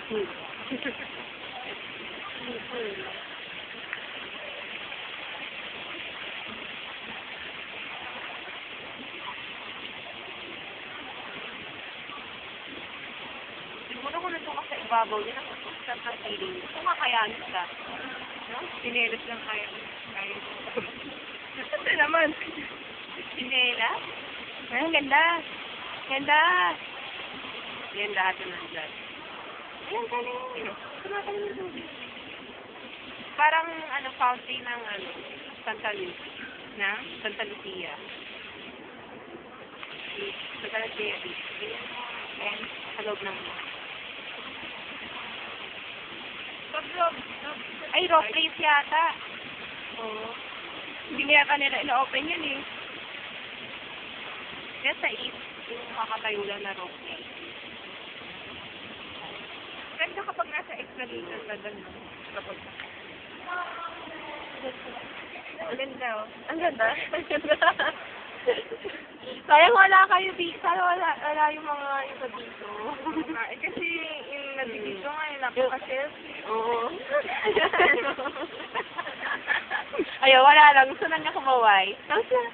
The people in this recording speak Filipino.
Siguro kung nandun ka sa ibabaw, yun ang masarap ng feeling. Kung kakayanin ka. No? Sinelas lang kaya. Ito naman. Sinelas? Ay, ang ganda. Ganda. Yan lahat na nandyan. Ayan, kanin. Kumakain mo tubig. Parang, fountain ng, Santa Lucia. Na? Santa Lucia. Santa Lucia. Ayan, sa loob ng ay, rock place yata. Oo. Hindi nga yata nila ina-open yun eh. Kaya sa east, yung kakatayo lang na rock place. Ganda kapag nasa explanation na ganda. Kapag ang ganda oh. Ang ganda? Ang ganda. Sayang wala kayo dito. Sayang wala yung mga iba dito. Kasi yung nandito nga yung napaka-shelf. Oo. Ayaw, wala lang. Gusto na niya kumaway. Tapos na.